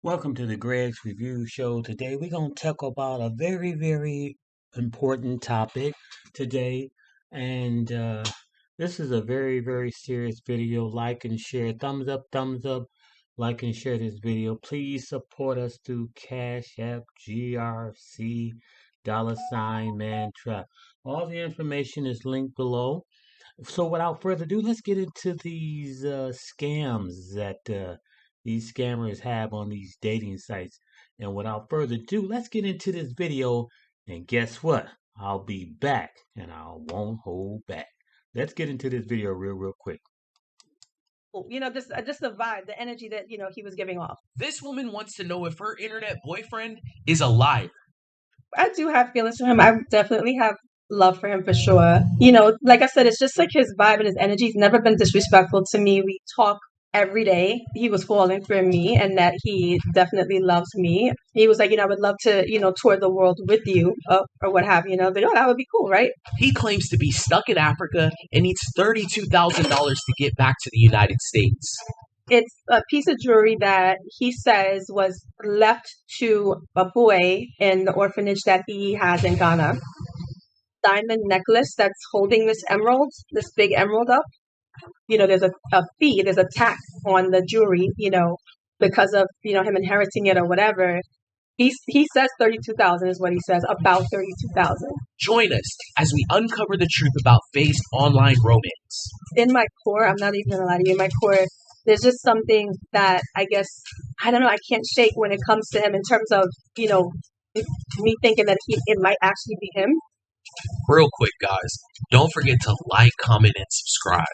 Welcome to the Greg's Review Show. Today we're going to talk about a very, very important topic today. And this is a very, very serious video. Like and share. Thumbs up. Like and share this video. Please support us through Cash App, GRC, $mantrap. All the information is linked below. So without further ado, let's get into these scams that these scammers have on these dating sites. And without further ado, let's get into this video. And guess what? I'll be back and I won't hold back. Let's get into this video real quick. Just the vibe, the energy that he was giving off. This woman wants to know if her internet boyfriend is a liar. I do have feelings for him. I definitely have love for him for sure. Like I said, it's just like his vibe and his energy. He's never been disrespectful to me. We talk every day. He was falling for me and that he definitely loves me. He was like, I would love to, tour the world with you or what have you. But that would be cool, right? He claims to be stuck in Africa and needs $32,000 to get back to the United States. It's a piece of jewelry that he says was left to a boy in the orphanage that he has in Ghana. Diamond necklace that's holding this emerald, this big emerald up. There's a fee, there's a tax on the jewelry, because of, him inheriting it or whatever. He says 32,000 is what he says, about 32,000. Join us as we uncover the truth about Faye's online romance. In my core, I'm not even gonna lie to you, in my core, there's just something that I don't know, I can't shake when it comes to him in terms of, me thinking that it might actually be him. Real quick, guys, don't forget to like, comment, and subscribe.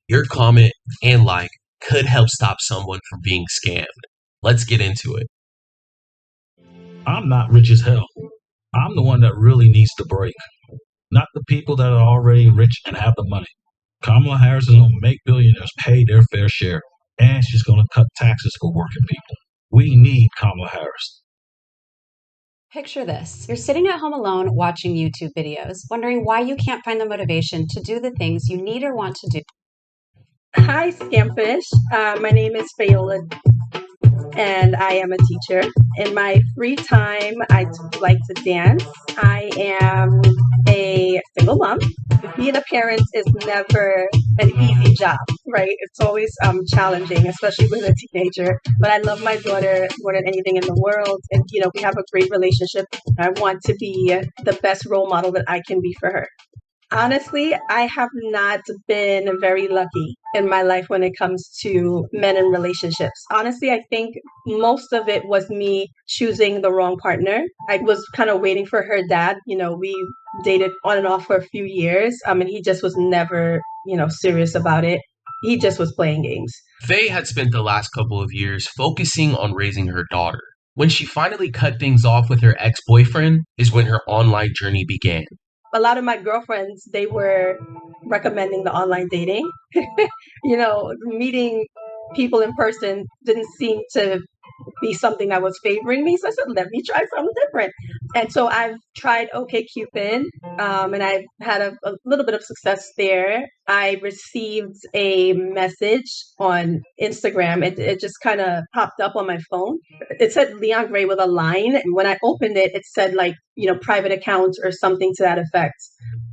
Your comment and like could help stop someone from being scammed. Let's get into it. I'm not rich as hell. I'm the one that really needs to break, not the people that are already rich and have the money. Kamala Harris is going to make billionaires pay their fair share, and she's going to cut taxes for working people. We need Kamala Harris. Picture this. You're sitting at home alone watching YouTube videos, wondering why you can't find the motivation to do the things you need or want to do. Hi, Scamfish. My name is Fayola, and I am a teacher. In my free time, I like to dance. I am a single mom. Being a parent is never an easy job, right? It's always challenging, especially with a teenager. But I love my daughter more than anything in the world. And, we have a great relationship. I want to be the best role model that I can be for her. Honestly, I have not been very lucky in my life when it comes to men and relationships. Honestly, I think most of it was me choosing the wrong partner. I was kind of waiting for her dad. We dated on and off for a few years, and he just was never, serious about it. He just was playing games. Faye had spent the last couple of years focusing on raising her daughter. When she finally cut things off with her ex-boyfriend is when her online journey began. A lot of my girlfriends, they were recommending the online dating. Meeting people in person didn't seem to be something that was favoring me. So I said, let me try something different. And so I've tried OkCupid, and I've had a little bit of success there. I received a message on Instagram. It just kind of popped up on my phone. It said Leon Gray with a line. And when I opened it, it said private accounts or something to that effect.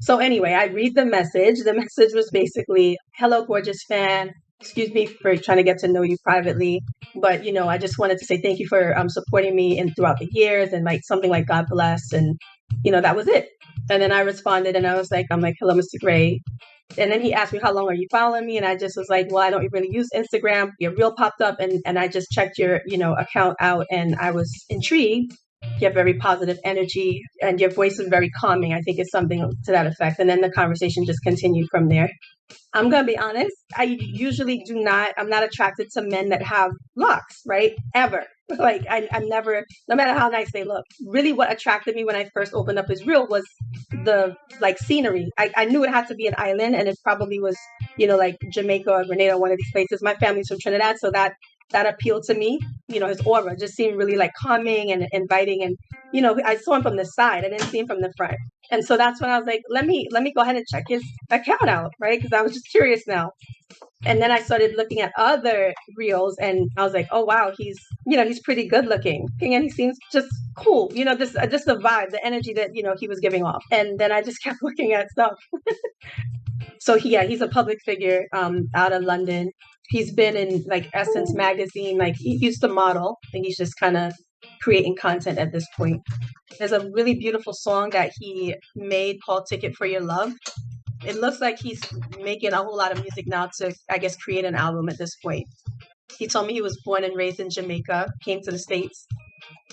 So anyway, I read the message. The message was basically, hello, gorgeous fan. Excuse me for trying to get to know you privately. But, I just wanted to say thank you for supporting me throughout the years and something like God bless. And, that was it. And then I responded and I was like, hello, Mr. Gray. And then he asked me, how long are you following me? And I just was like, well, I don't really use Instagram. Your reel popped up and I just checked your, account out and I was intrigued. You have very positive energy and your voice is very calming. I think it's something to that effect. And then the conversation just continued from there. I'm going to be honest. I'm not attracted to men that have locks, right? Ever. I'm never, no matter how nice they look. Really what attracted me when I first opened up his reel was the scenery. I knew it had to be an island and it probably was, Jamaica or Grenada, one of these places. My family's from Trinidad, so that that appealed to me. His aura just seemed really like calming and inviting. And, I saw him from the side. I didn't see him from the front. And so that's when I was like, let me go ahead and check his account out, right? Because I was just curious now. And then I started looking at other reels, and I was like, oh wow, he's pretty good looking, and he seems just cool, just the vibe, the energy that he was giving off. And then I just kept looking at stuff. So he's a public figure out of London. He's been in like Essence magazine, like he used to model, and he's just kind of creating content at this point. There's a really beautiful song that he made called Ticket for Your Love. It looks like he's making a whole lot of music now to, I guess, create an album at this point. He told me he was born and raised in Jamaica, came to the States.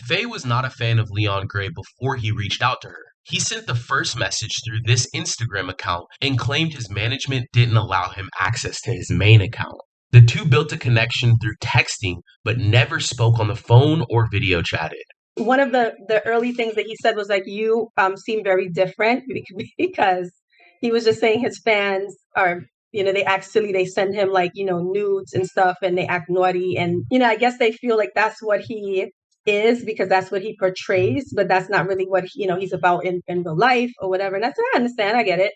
Faye was not a fan of Leon Gray before he reached out to her. He sent the first message through this Instagram account and claimed his management didn't allow him access to his main account. The two built a connection through texting, but never spoke on the phone or video chatted. One of the early things that he said was like, you seem very different, because he was just saying his fans are, they act silly. They send him like, nudes and stuff, and they act naughty. And, I guess they feel like that's what he is because that's what he portrays, but that's not really what, he's about in real life or whatever. And that's, I understand. I get it.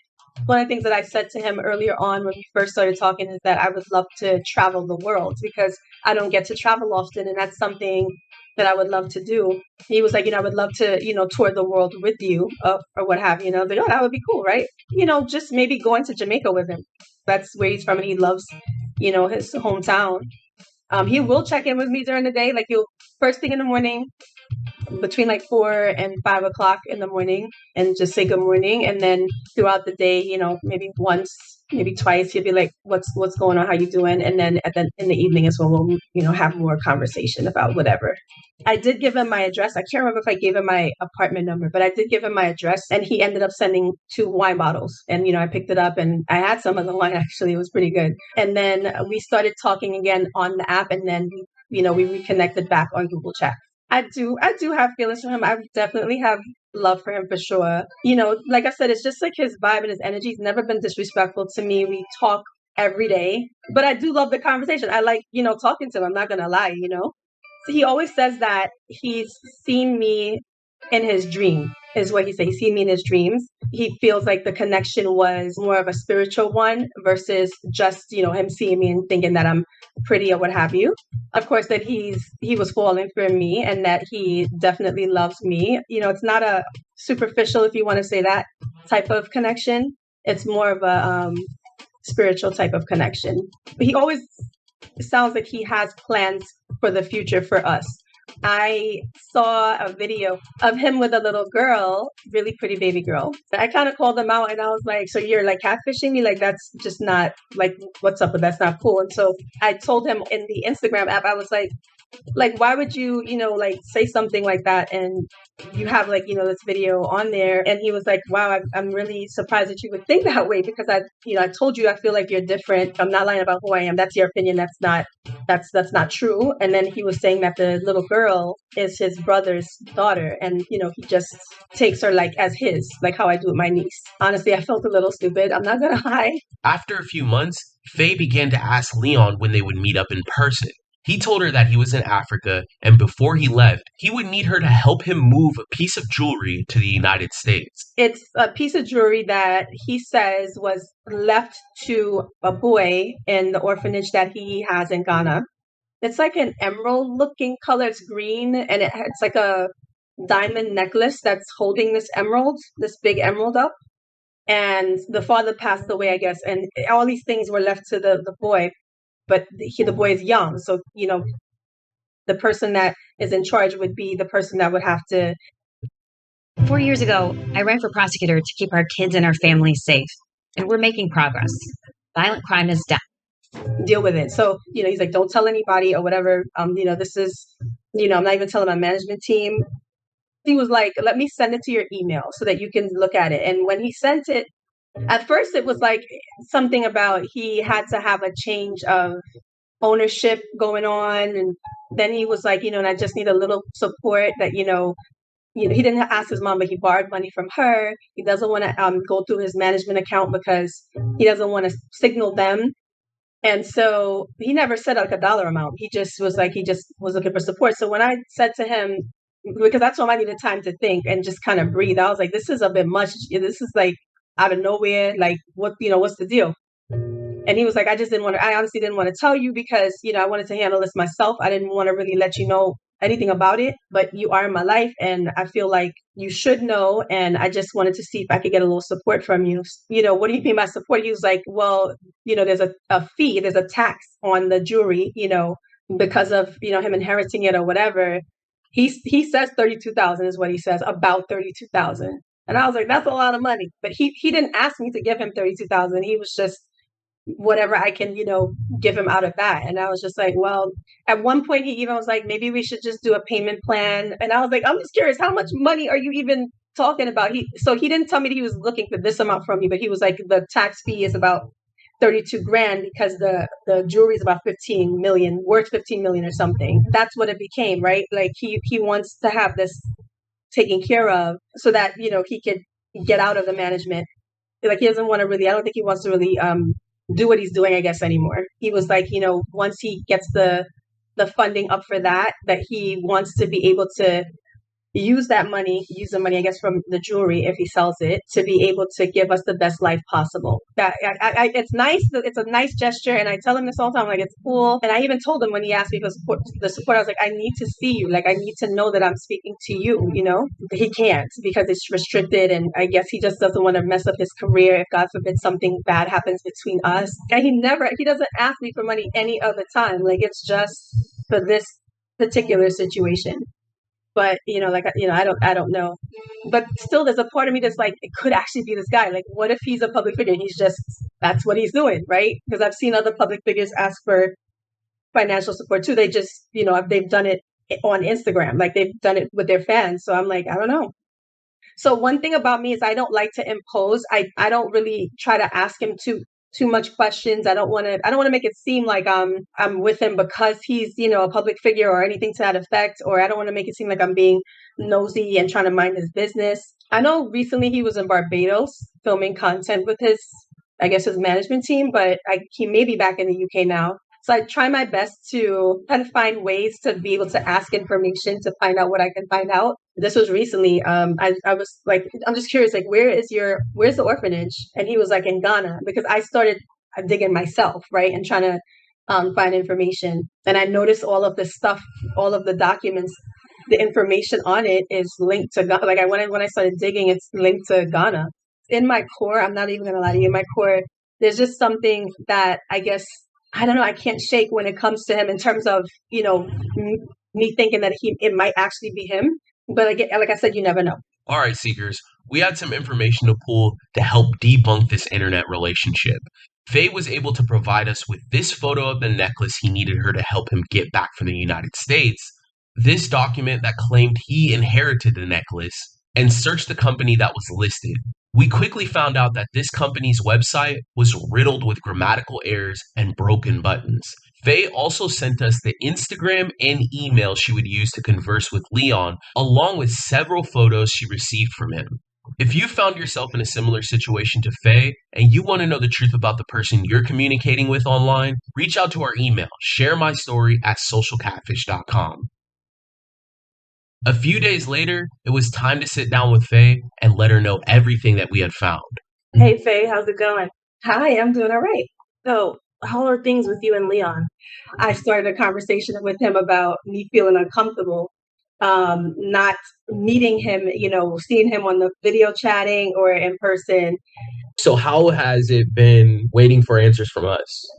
One of the things that I said to him earlier on when we first started talking is that I would love to travel the world because I don't get to travel often. And that's something that I would love to do. He was like, I would love to, tour the world with you or what have you. Like, oh, that would be cool, right? Just maybe going to Jamaica with him. That's where he's from, and he loves, his hometown. He will check in with me during the day, like he'll first thing in the morning, between like 4 and 5 o'clock in the morning, and just say good morning. And then throughout the day, maybe once, maybe twice, he'll be like, what's going on? How you doing? And then in the evening is when we'll, have more conversation about whatever. I did give him my address. I can't remember if I gave him my apartment number, but I did give him my address, and he ended up sending 2 wine bottles. And, I picked it up, and I had some of the wine, actually. It was pretty good. And then we started talking again on the app, and then, we reconnected back on Google Chat. I do have feelings for him. I definitely have love for him for sure. Like I said, it's just like his vibe and his energy. He's never been disrespectful to me. We talk every day, but I do love the conversation. I like, talking to him. I'm not going to lie, So he always says that he's seen me in his dream, is what he says. He's seen me in his dreams. He feels like the connection was more of a spiritual one versus just, him seeing me and thinking that I'm pretty or what have you. Of course, that he was falling for me and that he definitely loves me. It's not a superficial, if you want to say that, type of connection. It's more of a spiritual type of connection. But he always sounds like he has plans for the future for us. I saw a video of him with a little girl, really pretty baby girl. I kind of called him out, and I was like, so you're like catfishing me? Like, that's just not like, what's up? But that's not cool. And so I told him in the Instagram app, I was like, why would you, like say something like that? And you have like, this video on there. And he was like, wow, I'm really surprised that you would think that way because I told you, I feel like you're different. I'm not lying about who I am. That's your opinion. That's not true. And then he was saying that the little girl is his brother's daughter. And, he just takes her like as his, like how I do with my niece. Honestly, I felt a little stupid. I'm not going to lie. After a few months, Faye began to ask Leon when they would meet up in person. He told her that he was in Africa, and before he left, he would need her to help him move a piece of jewelry to the United States. It's a piece of jewelry that he says was left to a boy in the orphanage that he has in Ghana. It's like an emerald-looking color. It's green, and it's like a diamond necklace that's holding this big emerald up. And the father passed away, I guess, and all these things were left to the boy. But the boy is young. So, the person that is in charge would be the person that would have to. 4 years ago, I ran for prosecutor to keep our kids and our families safe. And we're making progress. Violent crime is down. Deal with it. So, he's like, don't tell anybody or whatever. This is, I'm not even telling my management team. He was like, let me send it to your email so that you can look at it. And when he sent it, at first, it was like something about he had to have a change of ownership going on. And then he was like, and I just need a little support that, he didn't ask his mom, but he borrowed money from her. He doesn't want to go through his management account because he doesn't want to signal them And so he never said like a dollar amount. He just was looking for support. So when I said to him, because that's when I needed time to think and just kind of breathe, I was like, this is a bit much. This is like out of nowhere. Like, what's the deal? And he was like, I honestly didn't want to tell you because, I wanted to handle this myself. I didn't want to really let you know anything about it, but you are in my life and I feel like you should know. And I just wanted to see if I could get a little support from you. What do you mean by support? He was like, well, there's a fee, there's a tax on the jewelry, because of, him inheriting it or whatever. He says 32,000 is what he says, about 32,000. And I was like, that's a lot of money. But he didn't ask me to give him 32,000. He was just whatever I can, give him out of that. And I was just like, well, at one point he even was like, maybe we should just do a payment plan. And I was like, I'm just curious, how much money are you even talking about? So he didn't tell me that he was looking for this amount from me, but he was like, the tax fee is about 32 grand because the jewelry is about 15 million, worth 15 million or something. That's what it became, right? Like he wants to have this taken care of so that, he could get out of the management. Like he doesn't want to really, I don't think he wants to really do what he's doing, I guess, anymore. He was like, once he gets the funding up for that he wants to be able to use the money, I guess, from the jewelry, if he sells it, to be able to give us the best life possible. That it's nice. It's a nice gesture. And I tell him this all the time, like, it's cool. And I even told him when he asked me for support, I was like, I need to see you. Like, I need to know that I'm speaking to you, He can't because it's restricted. And I guess he just doesn't want to mess up his career if, God forbid, something bad happens between us. And he doesn't ask me for money any other time. Like, it's just for this particular situation. But I don't know. But still, there's a part of me that's like, it could actually be this guy. Like, what if he's a public figure and that's what he's doing, right? Because I've seen other public figures ask for financial support too. They just, they've done it on Instagram, like they've done it with their fans. So I'm like, I don't know. So one thing about me is I don't like to impose. I don't really try to ask him too much questions. I don't want to make it seem like I'm with him because he's, a public figure or anything to that effect, or I don't want to make it seem like I'm being nosy and trying to mind his business. I know recently he was in Barbados filming content with his management team, but he may be back in the UK now. So I try my best to kind of find ways to be able to ask information to find out what I can find out. This was recently. I was like, I'm just curious, like, where's the orphanage? And he was like, in Ghana, because I started digging myself, right, and trying to find information. And I noticed all of the stuff, all of the documents, the information on it is linked to Ghana. Like when I started digging, it's linked to Ghana. In my core, I'm not even gonna lie to you. In my core, there's just something that I guess I don't know. I can't shake when it comes to him in terms of me thinking that it might actually be him. But like I said, you never know. All right, Seekers, we had some information to pull to help debunk this internet relationship. Faye was able to provide us with this photo of the necklace he needed her to help him get back from the United States, this document that claimed he inherited the necklace, and searched the company that was listed. We quickly found out that this company's website was riddled with grammatical errors and broken buttons. Faye also sent us the Instagram and email she would use to converse with Leon, along with several photos she received from him. If you found yourself in a similar situation to Faye and you want to know the truth about the person you're communicating with online, reach out to our email, sharemystory@socialcatfish.com. A few days later, it was time to sit down with Faye and let her know everything that we had found. Hey, Faye, how's it going? Hi, I'm doing all right. So, how are things with you and Leon? I started a conversation with him about me feeling uncomfortable, not meeting him, seeing him on the video chatting or in person. So how has it been waiting for answers from us?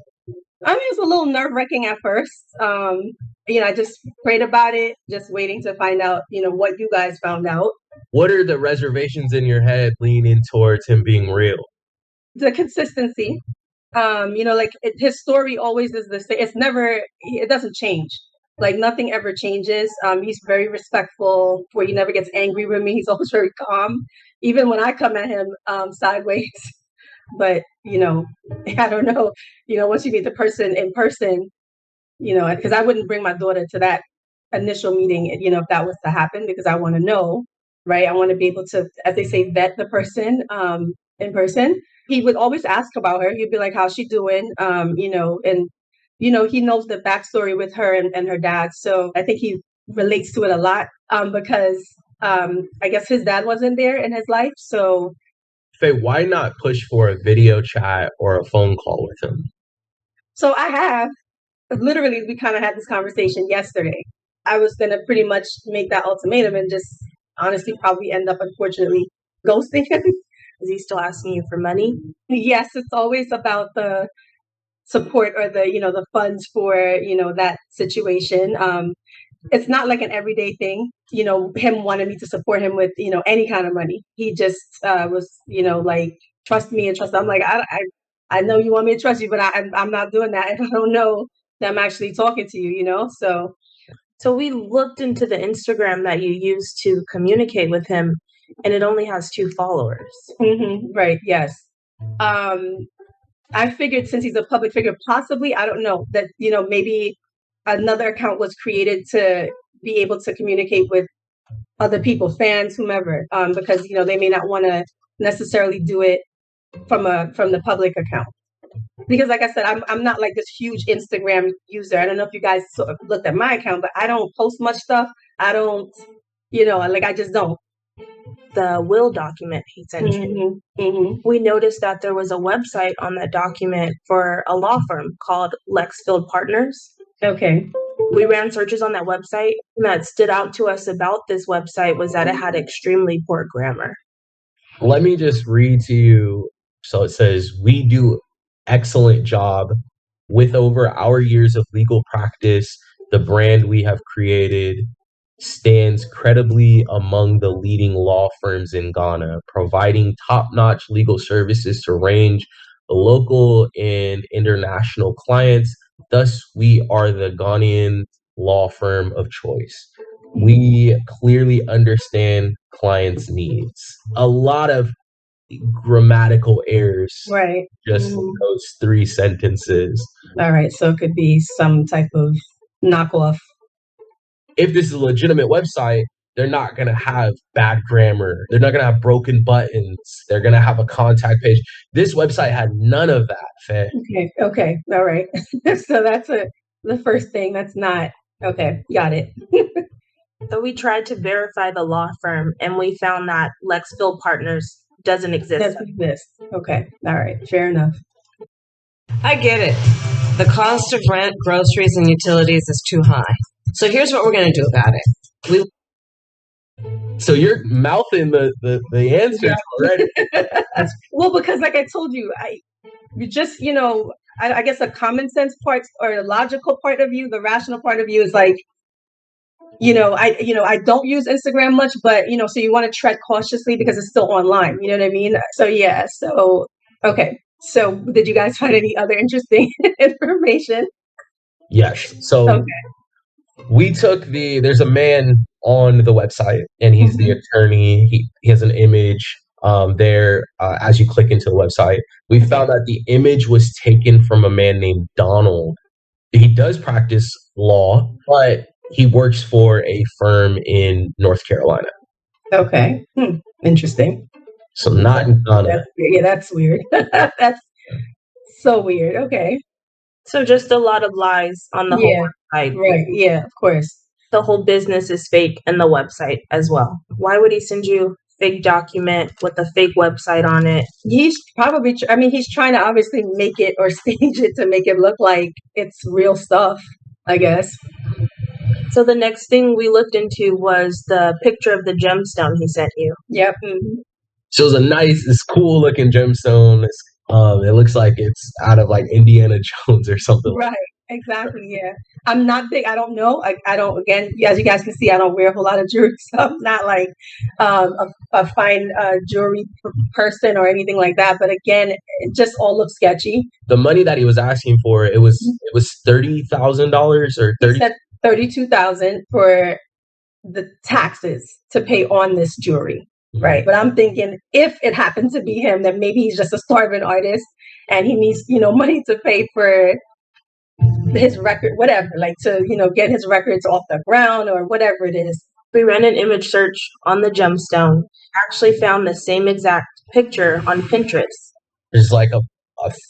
I mean, it's a little nerve-wracking at first. I just prayed about it, just waiting to find out, what you guys found out. What are the reservations in your head leaning towards him being real? The consistency. His story always is the same. It doesn't change. Like nothing ever changes. He's very respectful, where he never gets angry with me. He's always very calm, even when I come at him sideways. But, I don't know, once you meet the person in person, because I wouldn't bring my daughter to that initial meeting, if that was to happen, because I want to know, right? I want to be able to, as they say, vet the person. in person. He would always ask about her. He'd be like, how's she doing? And he knows the backstory with her and her dad. So I think he relates to it a lot because I guess his dad wasn't there in his life. So Faye, why not push for a video chat or a phone call with him? So I have literally, we kind of had this conversation yesterday. I was going to pretty much make that ultimatum and just honestly probably end up, unfortunately, ghosting him. Is he still asking you for money? Yes, it's always about the support or the funds for, that situation. It's not like an everyday thing, him wanting me to support him with, any kind of money. He just was, like, trust me and trust. I'm like, I know you want me to trust you, but I'm not doing that. And I don't know that I'm actually talking to you, So we looked into the Instagram that you used to communicate with him, and it only has 2 followers. Right. Yes. I figured since he's a public figure, possibly, I don't know, that, maybe another account was created to be able to communicate with other people, fans, whomever, because, they may not want to necessarily do it from the public account. Because like I said, I'm not like this huge Instagram user. I don't know if you guys sort of looked at my account, but I don't post much stuff. I don't, I just don't. The will document he sent you. We noticed that there was a website on that document for a law firm called Lexfield Partners. Okay. We ran searches on that website, and that stood out to us about this website was that it had extremely poor grammar. Let me just read to you. So it says, we do excellent job with over our years of legal practice. The brand we have created stands credibly among the leading law firms in Ghana, providing top-notch legal services to range local and international clients. Thus, we are the Ghanaian law firm of choice. We clearly understand clients' needs. A lot of grammatical errors, Right. just those 3 sentences. All right. So it could be some type of knockoff. If this is a legitimate website, they're not going to have bad grammar. They're not going to have broken buttons. They're going to have a contact page. This website had none of that, Faye. Okay. All right. So that's the first thing. That's not okay. Got it. So we tried to verify the law firm, and we found that Lexfield Partners doesn't exist. Doesn't exist. Okay. All right. Fair enough. I get it. The cost of rent, groceries, and utilities is too high. So here's what we're going to do about it. So you're mouthing the answers already. Well, because like I told you, you just, I guess a common sense part or a logical part of you, the rational part of you is like, I don't use Instagram much, but, so you want to tread cautiously because it's still online. You know what I mean? So, yeah. So, okay. So did you guys find any other interesting information? Yes. So we took there's a man on the website, and he's the attorney. He has an image there as you click into the website. We found that the image was taken from a man named Donald. He does practice law, but he works for a firm in North Carolina. Okay. Interesting. So not in Ghana. That's weird. That's so weird. Okay. So just a lot of lies on the whole website. Right. Yeah, of course. The whole business is fake and the website as well. Why would he send you fake document with a fake website on it? He's probably, he's trying to obviously make it or stage it to make it look like it's real stuff, I guess. So the next thing we looked into was the picture of the gemstone he sent you. Yep. So it's cool looking gemstone. It looks like it's out of like Indiana Jones or something. Right. Exactly. Yeah. I'm not big. I don't know. I don't, again, as you guys can see, I don't wear a whole lot of jewelry. So I'm not like a fine jewelry person or anything like that. But again, it just all looks sketchy. The money that he was asking for, it was $30,000 or $32,000 for the taxes to pay on this jewelry. Right. But I'm thinking if it happened to be him, then maybe he's just a starving artist and he needs, money to pay for his record, whatever, like to, get his records off the ground or whatever it is. We ran an image search on the gemstone, actually found the same exact picture on Pinterest. There's like a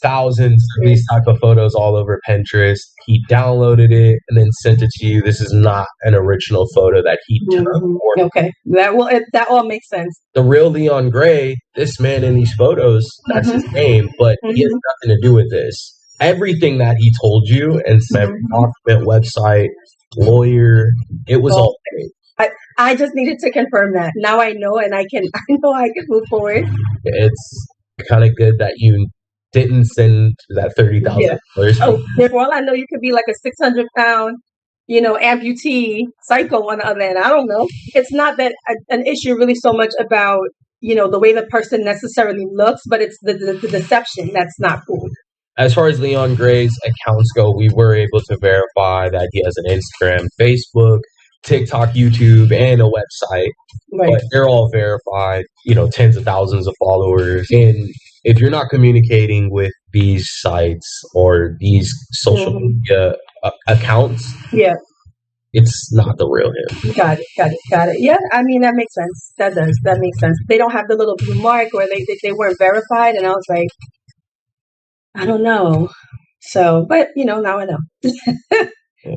thousand of these type of photos all over Pinterest. He downloaded it and then sent it to you. This is not an original photo that he took. Okay, that all makes sense. The real Leon Gray, this man in these photos, that's his name, but he has nothing to do with this. Everything that he told you and said, document, website, lawyer, it was all fake. I just needed to confirm that. Now I know, and I know I can move forward. It's kind of good that you didn't send that $30,000. Oh, for all I know, you could be like a 600-pound, amputee psycho on the other end. I don't know. It's not that an issue really so much about, the way the person necessarily looks, but it's the deception that's not cool. As far as Leon Gray's accounts go, we were able to verify that he has an Instagram, Facebook, TikTok, YouTube, and a website. Right. But they're all verified, tens of thousands of followers. And if you're not communicating with these sites or these social media accounts, it's not the real him. Got it. Yeah, I mean, that makes sense. That makes sense. They don't have the little blue mark where they weren't verified, and I was like, I don't know. So, but now I know. Yeah.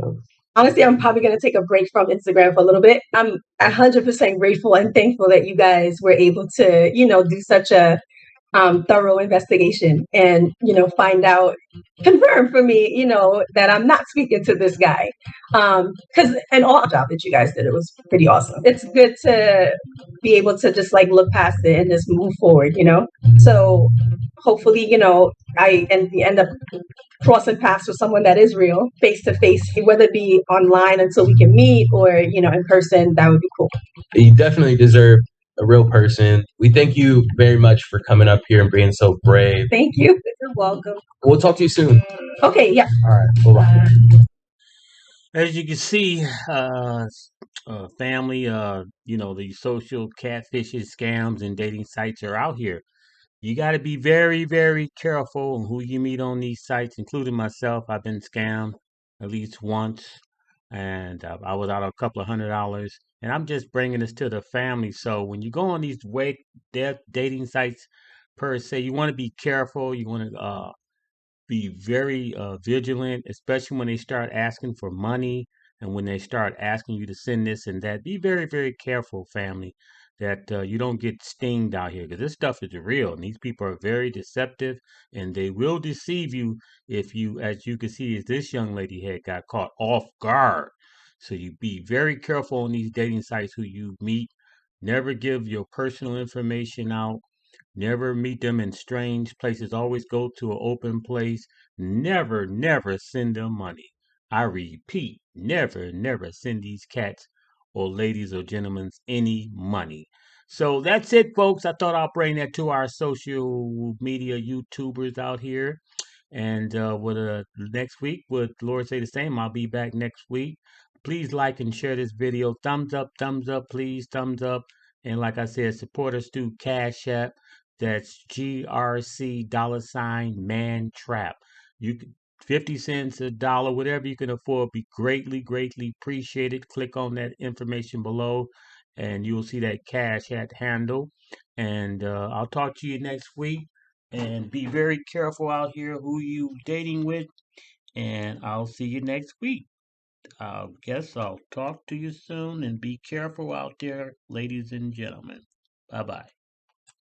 Honestly, I'm probably going to take a break from Instagram for a little bit. I'm 100% grateful and thankful that you guys were able to, do such a thorough investigation and, confirm for me, that I'm not speaking to this guy. And all the job that you guys did, it was pretty awesome. It's good to be able to just like look past it and just move forward, So hopefully, I end up crossing paths with someone that is real, face to face, whether it be online until we can meet or, in person. That would be cool. You definitely deserve a real person. We thank you very much for coming up here and being so brave. Thank you. You're welcome. We'll talk to you soon. Okay, yeah. All right. Bye-bye. As you can see, family, these social catfishes, scams, and dating sites are out here. You got to be very, very careful on who you meet on these sites, including myself. I've been scammed at least once, and I was out a couple of $100. And I'm just bringing this to the family. So when you go on these dating sites, per se, you want to be careful. You want to be very vigilant, especially when they start asking for money and when they start asking you to send this and that. Be very, very careful, family, that you don't get stinged out here because this stuff is real and these people are very deceptive and they will deceive you if you, as you can see, as this young lady had got caught off guard. So you be very careful on these dating sites who you meet. Never give your personal information out. Never meet them in strange places. Always go to an open place. Never, never send them money. I repeat, never, never send these cats or ladies or gentlemen any money. So that's it, folks. I thought I'll bring that to our social media YouTubers out here. And with next week, with Lord Say the Same, I'll be back next week. Please like and share this video. Thumbs up, please, thumbs up. And like I said, support us through Cash App. That's GRC $mantrap. You can 50 cents, a dollar, whatever you can afford, be greatly, greatly appreciated. Click on that information below and you'll see that Cash App handle. And I'll talk to you next week. And be very careful out here who you dating with. And I'll see you next week. I guess I'll talk to you soon and be careful out there, ladies and gentlemen. Bye bye.